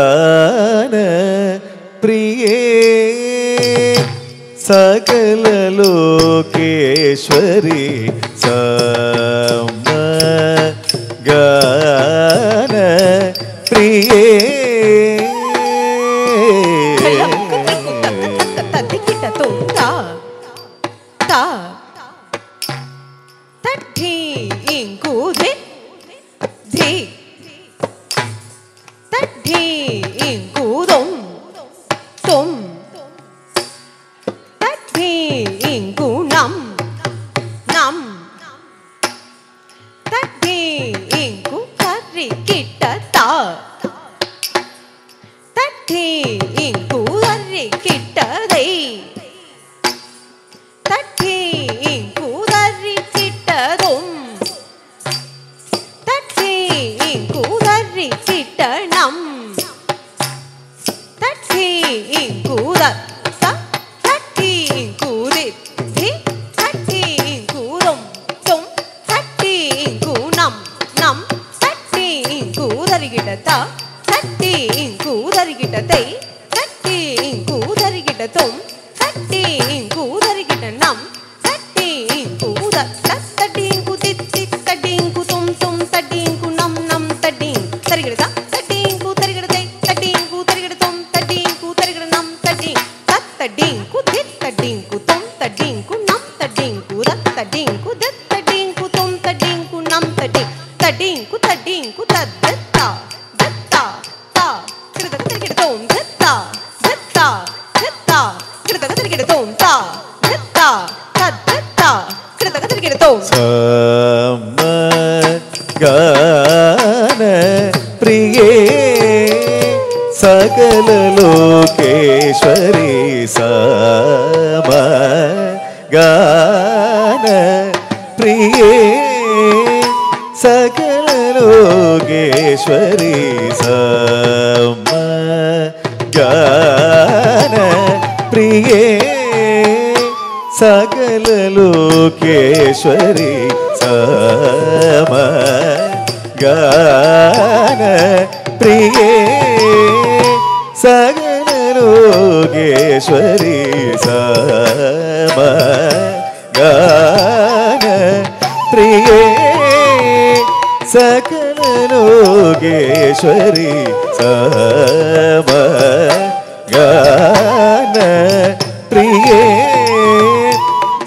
സമഗാന പ്രിയേ സകല ലോകേശ്വരി സമഗാന പ്രിയേ സകല ലോകേശ്വരി സമഗാന പ്രിയേ സകല ലോകേശ്വരി സമഗാന പ്രിയേ സകല ലോകേശ്വരി സമഗാന പ്രിയേ സകല ലോകേശ്വരി സമഗാന പ്രിയേ സകല ലോകേശ്വരി സമഗാന പ്രിയേ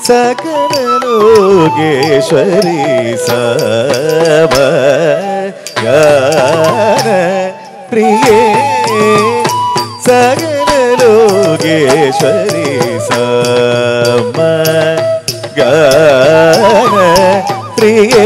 സകല ലോകേശ്വരി സമഗാന പ്രിയേ സകല ലോകേശ്വരി സമഗാന പ്രിയേ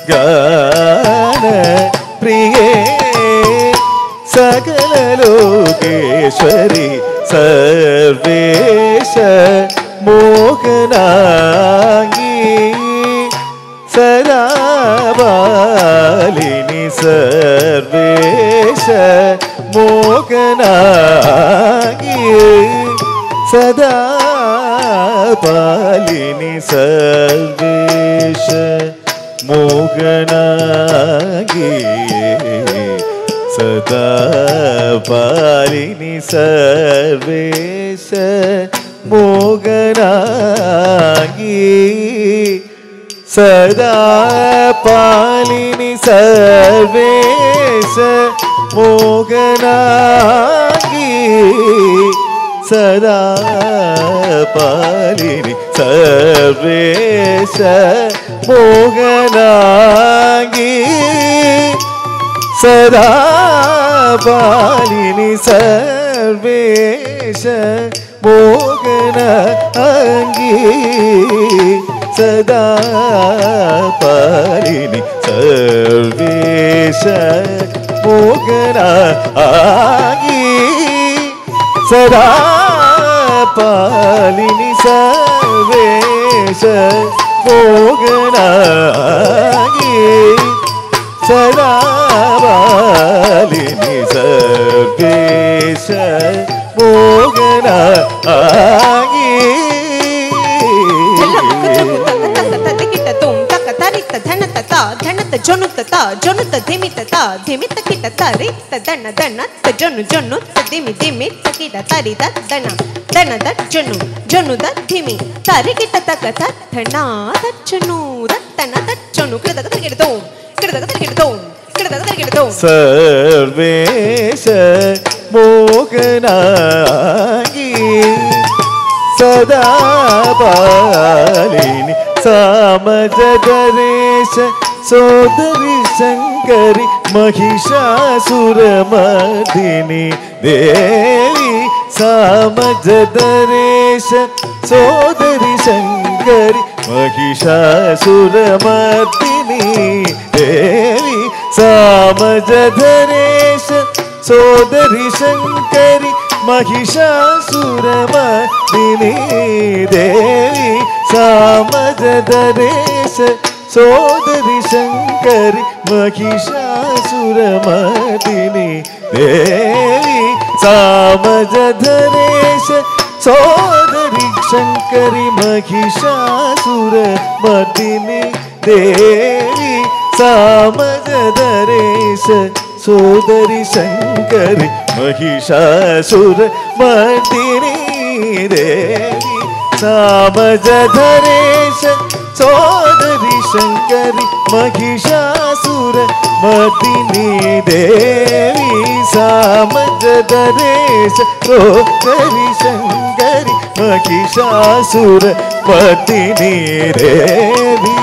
സമഗാന പ്രിയേ സകല ലോകേശ്വരി സർവേശ മോഹനാംഗി സദാബാലിനി സർവേശ മോഹനാംഗി സദാബാലിനി സർവേശ മോഹനാംഗി സദാ പാലിനി സർവേശ മോഹനാംഗി സദാ പാലിനി സർവേശ മോഹനാംഗി सदा पालिनी सर्वेश मोहनांगी सदा पालिनी सर्वेश मोहनांगी सदा पालिनी सर्वेश मोहनांगी सदा पालिनी सर्वेश मोहनांगी सदा पालिनी सर्वेश मोहनांगी धनत जोनुतता जोनुत धिमितता धिमित किटता रित दन दनत जोनु जोनुत धिमि धिमि तकिट तरित दन दनद जोनु जोनुद धिमि तरि किटत कथ धना दचनु दत्तन दचनु किडदक किडतो किडदक किडतो किडदक किडतो सर्वेश मोहनांगी सदा पालिनी सामजदरेश सोदरी शंकरी महिषासुरमर्दिनी देवी सामजदरेश सोदरी शंकरी महिषासुरमर्दिनी देवी सामजदरेश सोदरी शंकरी महिषासुरमर्दिनी देवी सामजदरेश सोदरी शंकरी महिषासुरमर्दिनी देवी सामजदरेश सोदरी शंकरी महिषासुरमर्दिनी देवी सामजदरेश सोदरी शंकरी महिषासुरमर्दिनी देवी सामजदरेश सोदरी शंकरी महिषासुरमर्दिनी देवी सामजदरेश सोदरी शंकरी महिषासुरमर्दिनी देवी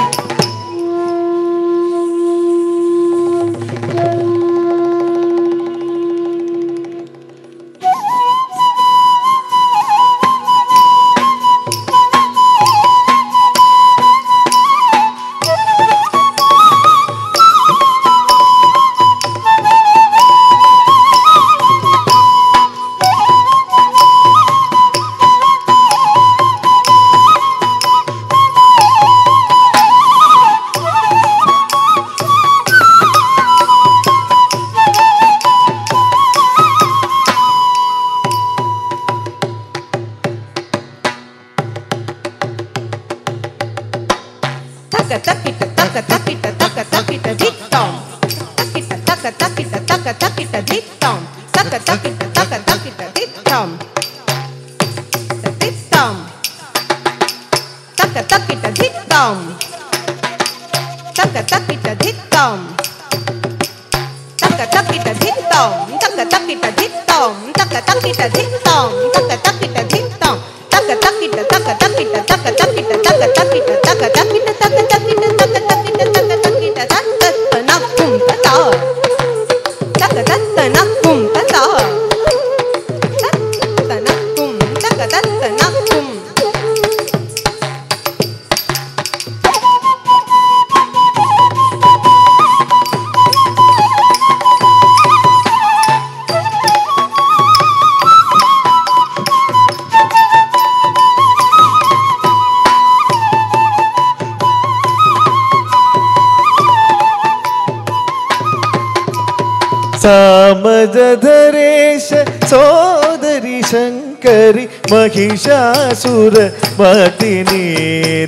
सामजदरेश सोदरी शंकरी महिषासुरमर्दिनी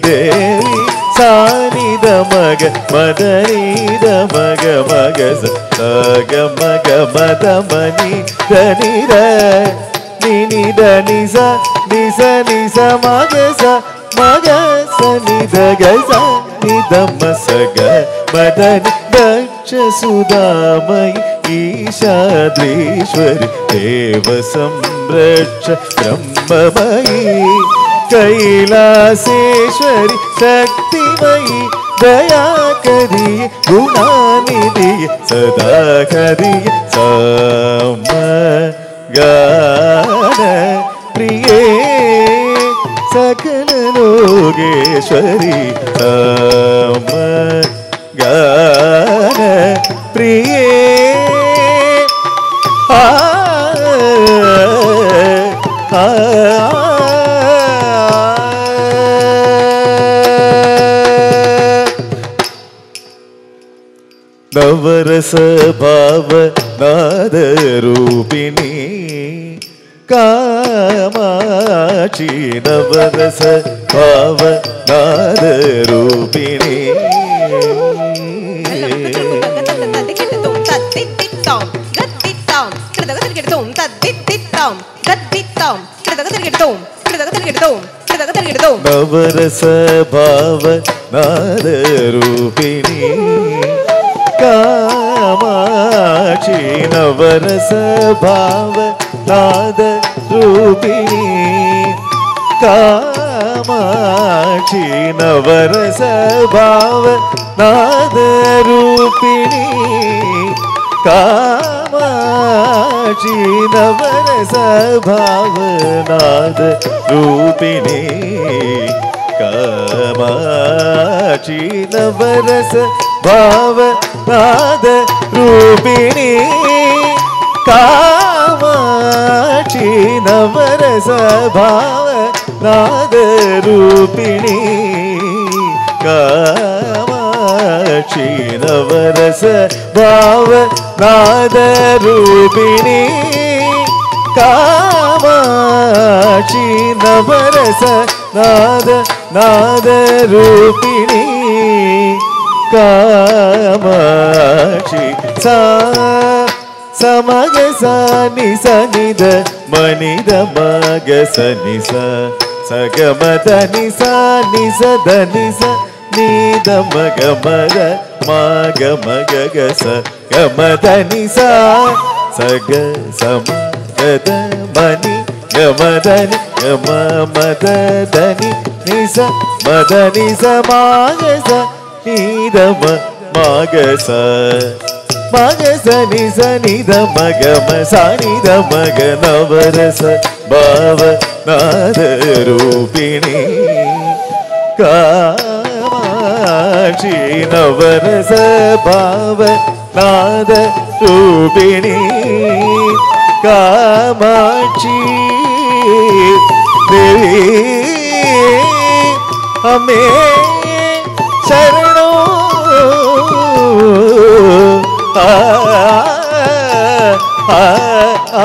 देवी सानिद मग मदनिद मग मग ग मग मद मनि धनि र नि धनि सा निस मग सा मग स नि ध ग सा नि ध म स ग मदनि दक्ष सुधामयि ഈശാദ്രീശ്വരി ദേവ സംരക്ഷ ബ്രഹ്മമയി കൈലാസേശ്വരി ശക്തിമയി ദയാകരി ഗുണാനിധി സദാകരി സമഗാന പ്രിയേ സകല ലോകേശ്വരി സമഗാന പ്രിയേ ആ നവരസ ഭാവ നാദരൂപിണി കാമാക്ഷി നവരസ ഭാവ നാദരൂപിണി നവരസ ഭാവ നാദരൂപിണി കാമാക്ഷി നവരസ ഭാവ നാദ രൂപിണി കാമാക്ഷി നവരസ ഭാവ നാദ രൂപിണി കാമാക്ഷി നവരസ ഭാവ നാദ രൂപിണി കാമാക്ഷി നവരസ ഭാവ നാദ രൂപിണി കാമാക്ഷി നവരസ ഭാവ നാദ രൂപിണി കാമാക്ഷി നവരസ ഭാവ നാദ രൂപിണി കാമാക്ഷി നവരസ നാദ രൂപിണി കാമാക്ഷി സമഗ സനി സനിധ മനിധ മഗ സനി സഗമത നിസ നിസ ധനിസ നീത മഗ മഗ മഗ മഗ ഗസ ഗമത നിസ സഗ സമഗ മനി ഗമദനി ഗമ മദ ധനി നിസ മദ നിസ മാഗസ നീദമ മാഗസ മഗസ നിസ നിധ മഗ മസ നിധ മഗ നവരസ ഭാവ നാദ രൂപിണി കാമാക്ഷി നവരസ ഭാവ നാദ രൂപിണി കാമാക്ഷി ദേവി അമ്മേ ശരണോ ആ ആ ആ